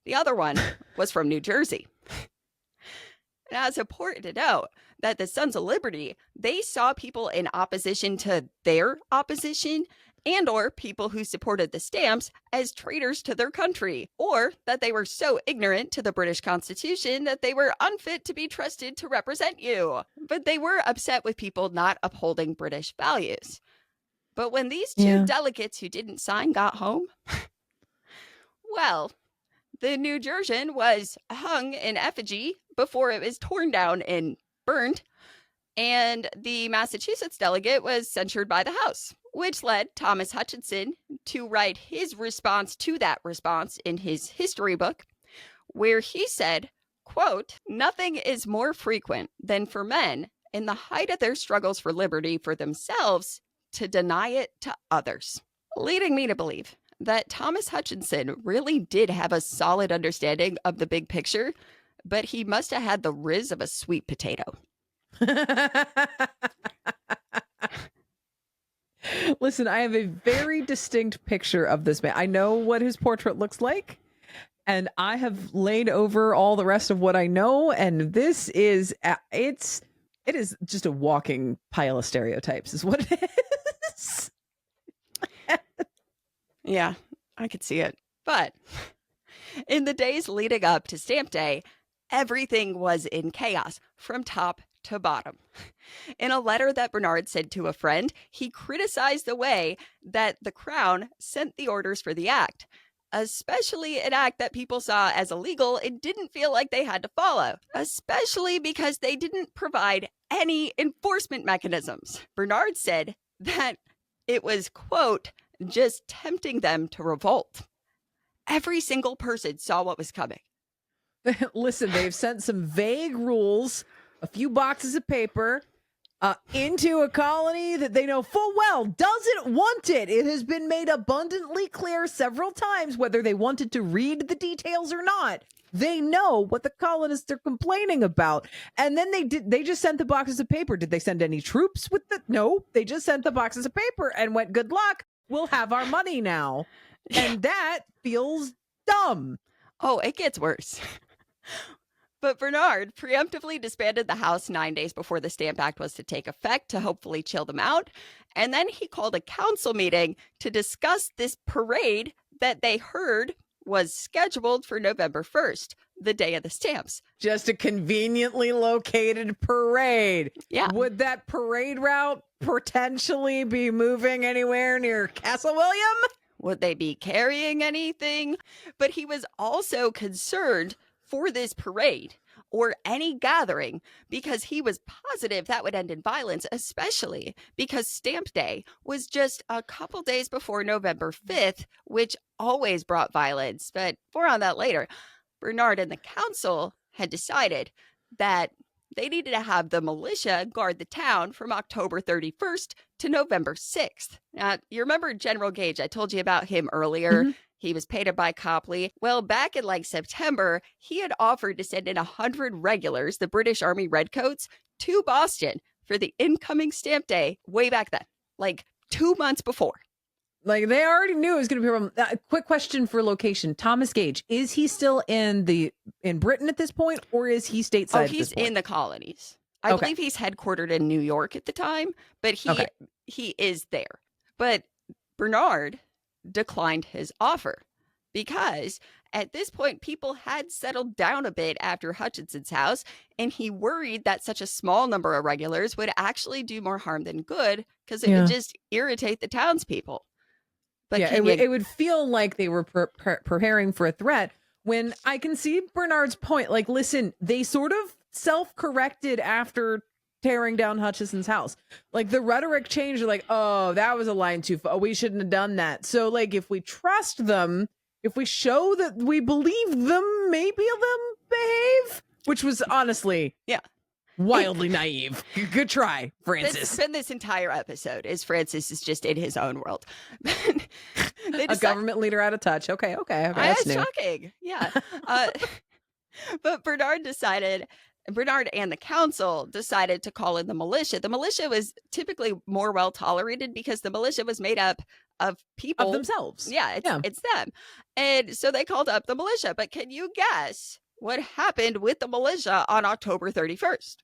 Speaker 1: The other one was from New Jersey. Now, it's important to note that the Sons of Liberty, they saw people in opposition to their opposition and or people who supported the stamps as traitors to their country, or that they were so ignorant to the British Constitution that they were unfit to be trusted to represent you. But they were upset with people not upholding British values. But when these 2 delegates who didn't sign got home, well, the New Jersian was hung in effigy before it was torn down and burned. And the Massachusetts delegate was censured by the House, which led Thomas Hutchinson to write his response to that response in his history book, where he said, quote, "Nothing is more frequent than for men in the height of their struggles for liberty for themselves to deny it to others," leading me to believe that Thomas Hutchinson really did have a solid understanding of the big picture, but he must have had the riz of a sweet potato.
Speaker 2: Listen, I have a very distinct picture of this man. I know what his portrait looks like, and I have laid over all the rest of what I know, and this is it is just a walking pile of stereotypes is what it is.
Speaker 1: Yeah, I could see it. But in the days leading up to Stamp Day, everything was in chaos from top to bottom. In a letter that Bernard sent to a friend, he criticized the way that the Crown sent the orders for the act, especially an act that people saw as illegal and didn't feel like they had to follow, especially because they didn't provide any enforcement mechanisms. Bernard said that it was, quote, just tempting them to revolt. Every single person saw what was coming.
Speaker 2: Listen, they've sent some vague rules, a few boxes of paper, into a colony that they know full well doesn't want it. It has been made abundantly clear several times whether they wanted to read the details or not. They know what the colonists are complaining about. And then they just sent the boxes of paper. Did they send any troops with the? No, they just sent the boxes of paper and went, good luck. We'll have our money now. And that feels dumb.
Speaker 1: Oh, it gets worse. But Bernard preemptively disbanded the House 9 days before the Stamp Act was to take effect to hopefully chill them out. And then he called a council meeting to discuss this parade that they heard was scheduled for November 1st, the day of the stamps.
Speaker 2: Just a conveniently located parade.
Speaker 1: Yeah.
Speaker 2: Would that parade route potentially be moving anywhere near Castle William?
Speaker 1: Would they be carrying anything? But he was also concerned for this parade or any gathering because he was positive that would end in violence, especially because Stamp Day was just a couple days before November 5th, which always brought violence. But more on that later. Bernard and the council had decided that they needed to have the militia guard the town from October 31st to November 6th. Now, you remember General Gage? I told you about him earlier. Mm-hmm. He was paid by Copley. Well, back in September, he had offered to send in 100 regulars, the British Army Redcoats, to Boston for the incoming Stamp Day way back then, 2 months before.
Speaker 2: They already knew it was going to be a problem. Quick question for location. Thomas Gage, is he still in Britain at this point, or is he stateside?
Speaker 1: Oh, he's in the colonies. I believe he's headquartered in New York at the time, but he is there. But Bernard declined his offer because at this point people had settled down a bit after Hutchinson's house, and he worried that such a small number of regulars would actually do more harm than good because it would just irritate the townspeople. But
Speaker 2: it would feel like they were preparing for a threat, when I can see Bernard's point. Listen, they sort of self-corrected after tearing down Hutchinson's house. The rhetoric changed. Oh, that was a line too far. We shouldn't have done that. So if we trust them, if we show that we believe them, maybe they'll behave. Which was honestly, wildly naive. Good try, Francis.
Speaker 1: This entire episode is Francis is just in his own world.
Speaker 2: A government leader out of touch. Okay. That's new.
Speaker 1: Shocking. Yeah. But Bernard and the council decided to call in the militia. The militia was typically more well tolerated because the militia was made up of people.
Speaker 2: Of themselves.
Speaker 1: Yeah, it's them. And so they called up the militia. But can you guess what happened with the militia on October 31st?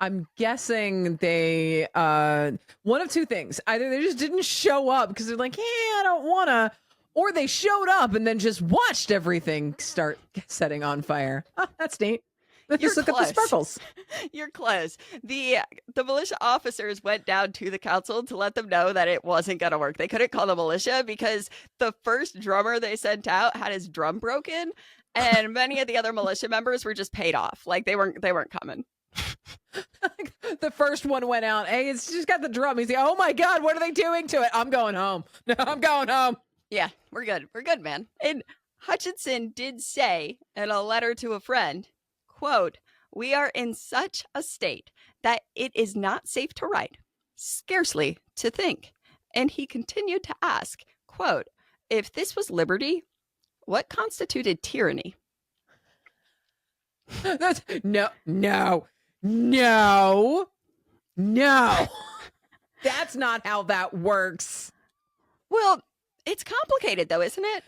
Speaker 2: I'm guessing they, one of two things. Either they just didn't show up because they're I don't want to, or they showed up and then just watched everything start setting on fire. Oh, that's neat. Just look at the sparkles.
Speaker 1: You're close. The militia officers went down to the council to let them know that it wasn't going to work. They couldn't call the militia because the first drummer they sent out had his drum broken, and many of the other militia members were just paid off. They weren't coming.
Speaker 2: The first one went out. Hey, it's just got the drum. He's like, oh my God, what are they doing to it? I'm going home. No, I'm going home.
Speaker 1: Yeah, we're good. We're good, man. And Hutchinson did say in a letter to a friend, quote, "We are in such a state that it is not safe to write, scarcely to think." And he continued to ask, quote, "If this was liberty, what constituted tyranny?"
Speaker 2: No. That's not how that works.
Speaker 1: Well, it's complicated though, isn't it?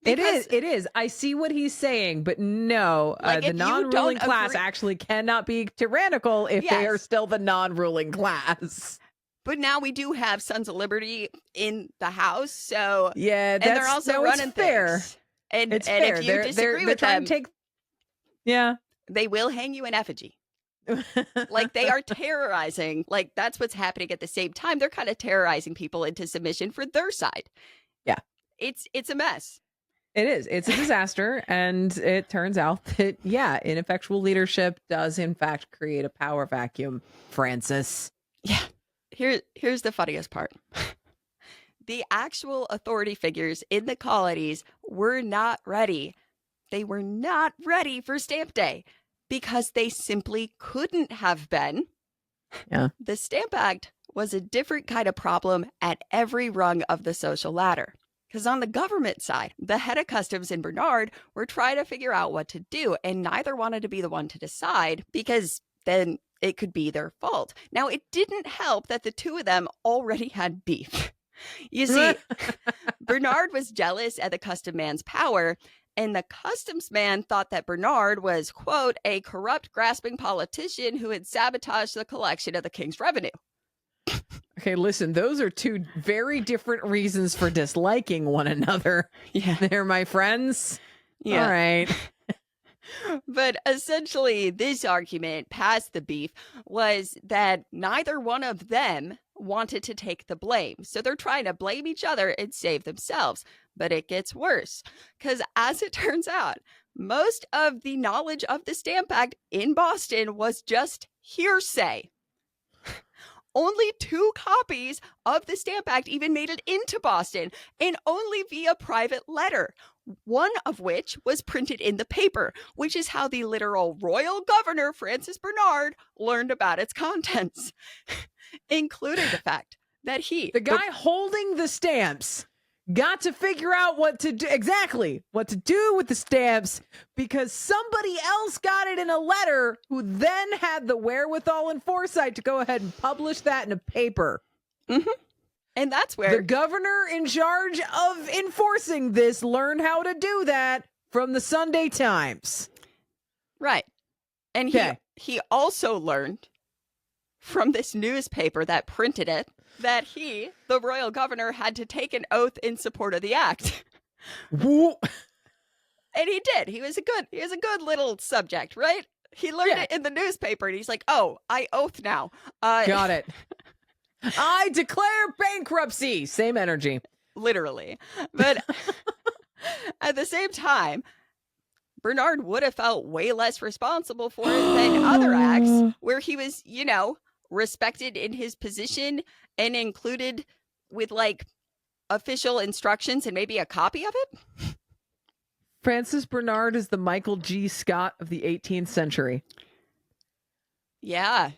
Speaker 1: Because,
Speaker 2: It is. I see what he's saying, but no,
Speaker 1: like,
Speaker 2: the
Speaker 1: if you
Speaker 2: non-ruling
Speaker 1: don't
Speaker 2: class
Speaker 1: agree-
Speaker 2: actually cannot be tyrannical if they are
Speaker 1: Yes.
Speaker 2: still the non-ruling class.
Speaker 1: But now we do have Sons of Liberty in the House, so
Speaker 2: Yeah,
Speaker 1: and they're also running
Speaker 2: it's fair.
Speaker 1: things. And
Speaker 2: It's
Speaker 1: and
Speaker 2: fair.
Speaker 1: if you disagree
Speaker 2: they're
Speaker 1: with
Speaker 2: trying
Speaker 1: them,
Speaker 2: to take. Yeah.
Speaker 1: they will hang you in effigy. Like, they are terrorizing. Like, that's what's happening at the same time. They're kind of terrorizing people into submission for their side.
Speaker 2: Yeah.
Speaker 1: It's a mess.
Speaker 2: It is. It's a disaster. And it turns out that, yeah, ineffectual leadership does, in fact, create a power vacuum, Francis.
Speaker 1: Yeah. Here's the funniest part. The actual authority figures in the colonies were not ready. They were not ready for Stamp Day because they simply couldn't have been.
Speaker 2: Yeah.
Speaker 1: The Stamp Act was a different kind of problem at every rung of the social ladder. Because on the government side, the head of customs and Bernard were trying to figure out what to do, and neither wanted to be the one to decide because then it could be their fault. Now, it didn't help that the two of them already had beef. You see, Bernard was jealous at the custom man's power, and the customs man thought that Bernard was, quote, a corrupt, grasping politician who had sabotaged the collection of the king's revenue.
Speaker 2: Okay, listen, those are two very different reasons for disliking one another.
Speaker 1: Yeah.
Speaker 2: They're my friends.
Speaker 1: Yeah.
Speaker 2: All right.
Speaker 1: But essentially, this argument past the beef was that neither one of them wanted to take the blame. So they're trying to blame each other and save themselves. But it gets worse because, as it turns out, most of the knowledge of the Stamp Act in Boston was just hearsay. Only 2 copies of the Stamp Act even made it into Boston, and only via private letter, one of which was printed in the paper, which is how the literal royal governor, Francis Bernard, learned about its contents, including the fact that
Speaker 2: The guy holding the stamps got to figure out what to do with the stamps because somebody else got it in a letter who then had the wherewithal and foresight to go ahead and publish that in a paper.
Speaker 1: Mm-hmm. And that's where
Speaker 2: the governor in charge of enforcing this learned how to do that from the Sunday Times.
Speaker 1: Right. And he also learned from this newspaper that printed it that he, the royal governor, had to take an oath in support of the act.
Speaker 2: Woo.
Speaker 1: And he did. He was a good little subject, right? He learned it in the newspaper, and he's like, "Oh, I oath now."
Speaker 2: Got it. I declare bankruptcy. Same energy.
Speaker 1: Literally. But at the same time, Bernard would have felt way less responsible for it than other acts where he was, respected in his position and included with like official instructions and maybe a copy of it.
Speaker 2: Francis Bernard is the Michael G. Scott of the 18th century.
Speaker 1: Yeah.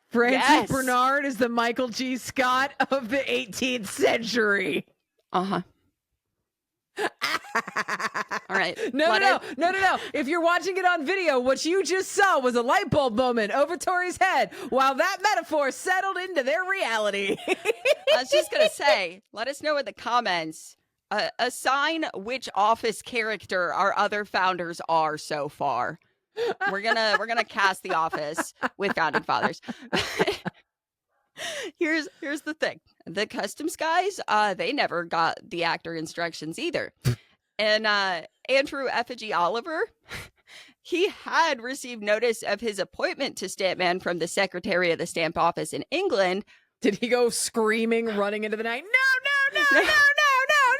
Speaker 2: Francis Bernard is the Michael G. Scott of the 18th century.
Speaker 1: Uh-huh. All right.
Speaker 2: No. If you're watching it on video, what you just saw was a light bulb moment over Tori's head while that metaphor settled into their reality.
Speaker 1: I was just going to say, let us know in the comments, assign which office character our other founders are so far. We're gonna cast The Office with Founding Fathers. Here's the thing. The customs guys, they never got the actor instructions either. And Andrew Effigy Oliver, he had received notice of his appointment to Stampman from the Secretary of the Stamp Office in England.
Speaker 2: Did he go screaming, running into the night? No.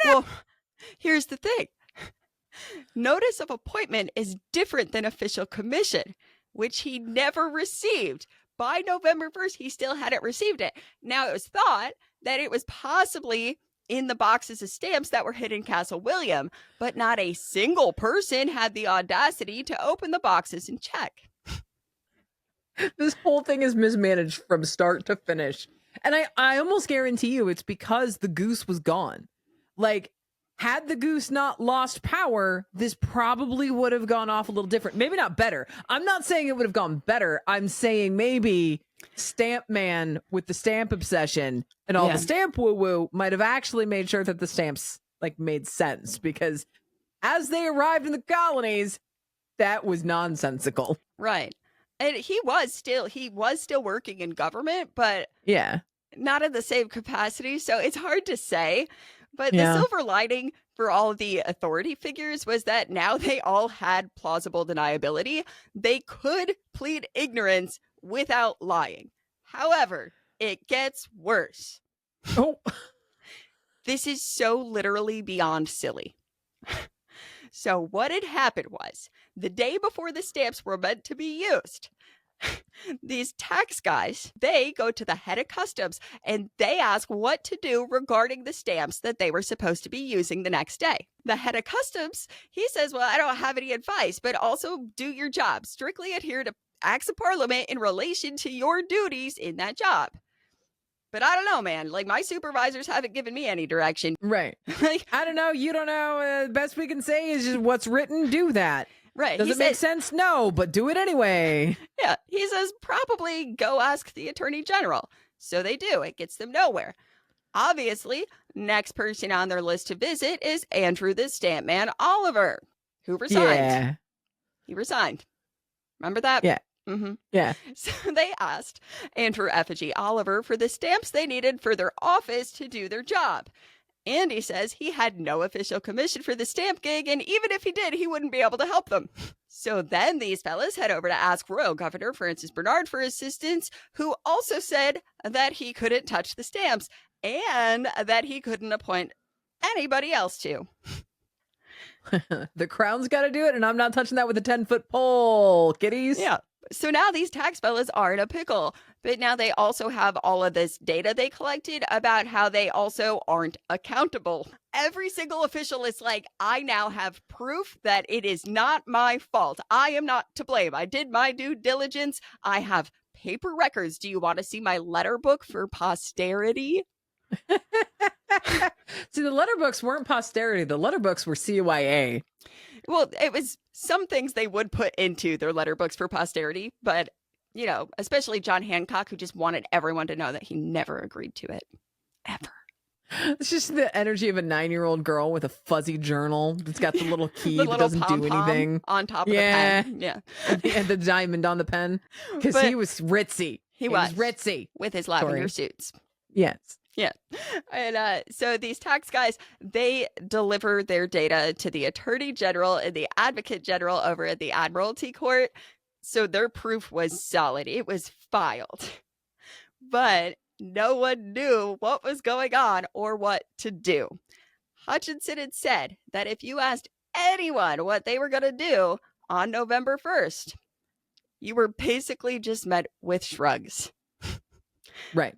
Speaker 1: Well, here's the thing. Notice of appointment is different than official commission, which he never received. By November 1st, he still hadn't received it. Now, it was thought that it was possibly in the boxes of stamps that were hidden in Castle William, but not a single person had the audacity to open the boxes and check.
Speaker 2: This whole thing is mismanaged from start to finish. And I almost guarantee you it's because the goose was gone. Like, had the goose not lost power, this probably would have gone off a little different. Maybe not better. I'm not saying it would have gone better. I'm saying maybe Stamp Man with the stamp obsession and all the stamp woo-woo might have actually made sure that the stamps like made sense, because as they arrived in the colonies, that was nonsensical.
Speaker 1: Right. And he was still working in government, but not in the same capacity. So it's hard to say. But the silver lining for all of the authority figures was that now they all had plausible deniability. They could plead ignorance without lying. However, it gets worse.
Speaker 2: Oh,
Speaker 1: this is so literally beyond silly. So what had happened was, the day before the stamps were meant to be used, these tax guys, they go to the head of customs and they ask what to do regarding the stamps that they were supposed to be using the next day. The head of customs, he says, well, I don't have any advice, but also do your job. Strictly adhere to acts of parliament in relation to your duties in that job. But I don't know, man. Like, my supervisors haven't given me any direction.
Speaker 2: Right. Like, I don't know. You don't know. Best we can say is just what's written, do that.
Speaker 1: Right.
Speaker 2: Does it make sense? No, but do it anyway.
Speaker 1: Yeah. He says, probably go ask the attorney general. So they do. It gets them nowhere. Obviously, next person on their list to visit is Andrew the Stamp Man Oliver, who resigned.
Speaker 2: Yeah.
Speaker 1: He resigned. Remember that?
Speaker 2: Yeah.
Speaker 1: Mm-hmm.
Speaker 2: Yeah.
Speaker 1: So they asked Andrew Effigy Oliver for the stamps they needed for their office to do their job. Andy says he had no official commission for the stamp gig, and even if he did, he wouldn't be able to help them. So then these fellas head over to ask Royal Governor Francis Bernard for assistance, who also said that he couldn't touch the stamps and that he couldn't appoint anybody else to.
Speaker 2: The crown's got to do it, and I'm not touching that with a 10-foot pole, kiddies.
Speaker 1: Yeah. So now these tax fellas are in a pickle, but now they also have all of this data they collected about how they also aren't accountable. Every single official is like, I now have proof that it is not my fault. I am not to blame. I did my due diligence. I have paper records. Do you want to see my letter book for posterity?
Speaker 2: See, the letter books weren't posterity. The letter books were CYA.
Speaker 1: Well, it was some things they would put into their letter books for posterity, but, you know, especially John Hancock, who just wanted everyone to know that he never agreed to it. Ever.
Speaker 2: It's just the energy of a 9-year-old girl with a fuzzy journal that's got the little key that doesn't do anything
Speaker 1: on top of the pen. Yeah.
Speaker 2: And the diamond on the pen. Because he was ritzy.
Speaker 1: He was
Speaker 2: ritzy.
Speaker 1: With his lavender suits.
Speaker 2: Yes.
Speaker 1: Yeah. And so these tax guys, they deliver their data to the Attorney General and the Advocate General over at the Admiralty Court. So their proof was solid. It was filed. But no one knew what was going on or what to do. Hutchinson had said that if you asked anyone what they were going to do on November 1st, you were basically just met with shrugs.
Speaker 2: Right.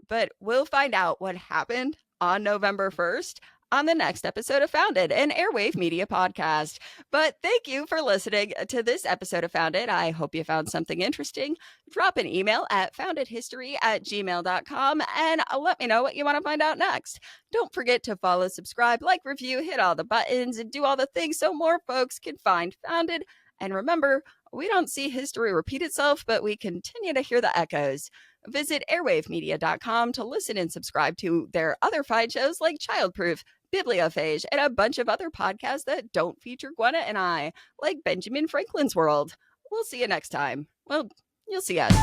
Speaker 1: But we'll find out what happened on November 1st on the next episode of Founded, an Airwave Media podcast. But thank you for listening to this episode of Founded. I hope you found something interesting. Drop an email at foundedhistory@gmail.com and let me know what you want to find out next. Don't forget to follow, subscribe, like, review, hit all the buttons, and do all the things so more folks can find Founded. And remember, we don't see history repeat itself, but we continue to hear the echoes. Visit airwavemedia.com to listen and subscribe to their other fine shows like Childproof, Bibliophage, and a bunch of other podcasts that don't feature Gwenna and I, like Benjamin Franklin's World. We'll see you next time. Well, you'll see us.